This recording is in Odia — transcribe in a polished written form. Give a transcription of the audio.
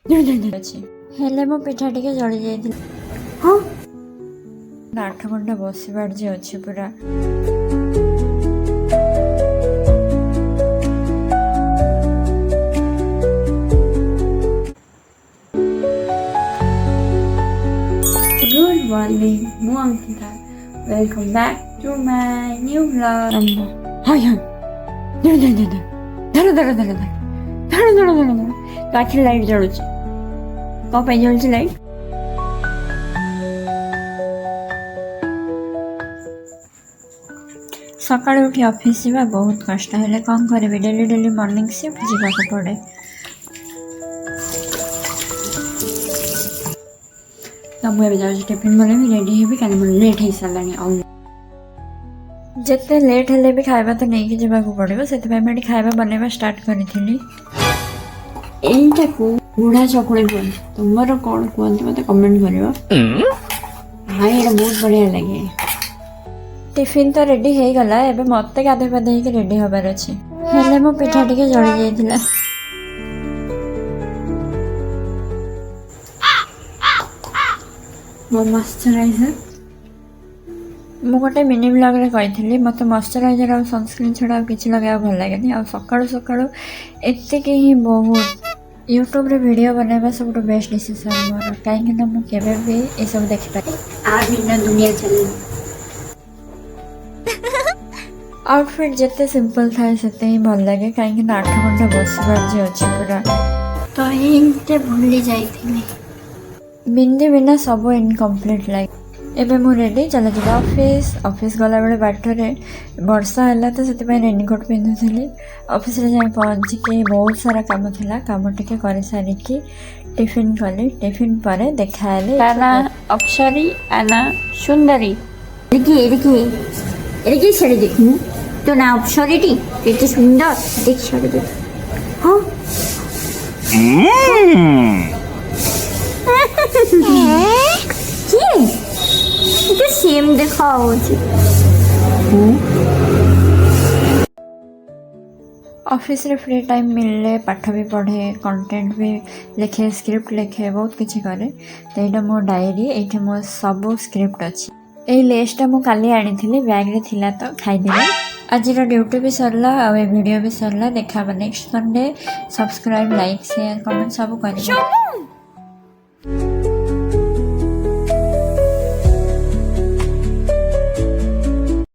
ଅଛି ହେଲେ ମୋ ପିଠା ଟିକେ ଜଳି ଯାଇଥିଲା। ହଁ 8 ଘଣ୍ଟା ବସିବାର ଯେ ଅଛି ପୁରା। ଗୁଡ୍ ମର୍ଣ୍ଣିଂ, ମୁଁ Ankita. Welcome back to my new blog. ହଁ ହଁ ଧର ଧର ଧର ଧର ଧର ଧର ଧର ଧର ଧର ଧର ଧର ତୋ ଆଖିରେ ଲାଇଟ୍ ଜଳୁଛି। କ'ଣ ପାଇଁ ଜଳୁଛି ଲାଇଟ୍? ସକାଳୁ ଉଠି ଅଫିସ୍ ଯିବା ବହୁତ କଷ୍ଟ, ହେଲେ କ'ଣ କରିବି, ଡେଲି ଡେଲି ମର୍ଣ୍ଣିଂ ସିଫ୍ଟ ଯିବାକୁ ପଡ଼େ। ତ ମୁଁ ଏବେ ଯାଉଛି ଟିଫିନ୍ ବନେଇବି, ରେଡ଼ି ହେବି, କାରଣ ମୋର ଲେଟ୍ ହେଇସାରିଲାଣି। ଆଉ ଯେତେ ଲେଟ୍ ହେଲେ ବି ଖାଇବା ତ ନେଇକି ଯିବାକୁ ପଡ଼ିବ, ସେଥିପାଇଁ ମୁଁ ଏଠି ଖାଇବା ବନେଇବା ଷ୍ଟାର୍ଟ କରିଥିଲି। ଏଇଟାକୁ ବୁଢ଼ା ଚକୁଳି କୁହନ୍ତି, ତୁମର କ'ଣ କୁହନ୍ତି ମୋତେ କମେଣ୍ଟ କରିବ। ଭାଇ ଏଇଟା ବହୁତ ବଢ଼ିଆ ଲାଗେ। ଟିଫିନ୍ ତ ରେଡ଼ି ହେଇଗଲା, ଏବେ ମୋତେ ଗାଧୋଇ ପାଧୋଇକି ରେଡ଼ି ହେବାର ଅଛି, ହେଲେ ମୋ ପିଠା ଟିକେ ଜଳି ଯାଇଥିଲା। ମୋ ମଶ୍ଚରାଇଜର୍ ମୁଁ ଗୋଟେ ମିନି ବ୍ଲଗ୍ରେ କହିଥିଲି ମୋତେ ମଶ୍ଚରାଇଜର୍ ଆଉ ସନସ୍କ୍ରିନ୍ ଛଡ଼ା ଆଉ କିଛି ଲଗାଇବାକୁ ଭଲ ଲାଗେନି। ଆଉ ସକାଳୁ ସକାଳୁ ଏତିକି ହିଁ ବହୁତ। ୟୁଟ୍ୟୁବରେ ଭିଡ଼ିଓ ବନାଇବା ସବୁଠୁ ବେଷ୍ଟ ଡିସିସନ୍ ମୋର, କାହିଁକିନା ମୁଁ କେବେ ବି ଏସବୁ ଦେଖିପାରେ। ଆ ଭିନ୍ନ ଦୁନିଆ ଚାଲିବ। ଆଉଟଫିଟ୍ ଯେତେ ସିମ୍ପଲ୍ ଥାଏ ସେତେ ହିଁ ଭଲ ଲାଗେ, କାହିଁକିନା 8 ଘଣ୍ଟା ବସିବାର ଯେ ଅଛି ପୁରା। ତ ଏଇଟା ଭୁଲି ଯାଇଥିଲି। ବିନ୍ଦି ବିନା ସବୁ ଇନକମ୍ପ୍ଲିଟ୍ ଲାଗେ। ଏବେ ମୁଁ ରେଡ଼ି, ଚାଲିଯିବା ଅଫିସ୍ ଗଲାବେଳେ ବାଟରେ ବର୍ଷା ହେଲା ତ ସେଥିପାଇଁ ରେନିକୋଟ୍ ପିନ୍ଧୁଥିଲି। ଅଫିସରେ ଯାଇ ପହଞ୍ଚିକି ବହୁତ ସାରା କାମ ଥିଲା, କାମ ଟିକେ କରିସାରିକି ଟିଫିନ୍ କଲି। ଟିଫିନ୍ ପରେ ଦେଖା ହେଲେ ତା ନାଁ ଅପ୍ସରୀ, ଆ ନାଁ ସୁନ୍ଦରୀ। ଏଡ଼ିକି ଛାଡ଼ି ଦେଖିନୁ, ତୋ ନାଁ ଅପ୍ସରୀଟି, କେତେ ସୁନ୍ଦର, ଦେଖି ଛାଡ଼ି ଦେ। ହଁ କିଏ ଏତେ ସେମ୍ ଦେଖା ହଉଛି? ଅଫିସରେ ଫ୍ରି ଟାଇମ୍ ମିଳିଲେ ପାଠ ବି ପଢ଼େ, କଣ୍ଟେଣ୍ଟ ବି ଲେଖେ, ସ୍କ୍ରିପ୍ଟ ଲେଖେ, ବହୁତ କିଛି କରେ। ତ ଏଇଟା ମୋ ଡାଏରୀ, ଏଇଠି ମୋ ସବୁ ସ୍କ୍ରିପ୍ଟ ଅଛି। ଏଇ ଲେସ୍ଟା ମୁଁ କାଲି ଆଣିଥିଲି, ବ୍ୟାଗ୍ରେ ଥିଲା ତ ଖାଇଦେଲି। ଆଜିର ଡ୍ୟୁଟି ବି ସରିଲା, ଆଉ ଏ ଭିଡ଼ିଓ ବି ସରିଲା। ଦେଖା ହବ next Sunday. Subscribe, like, share, comment ସବୁ କରିବ।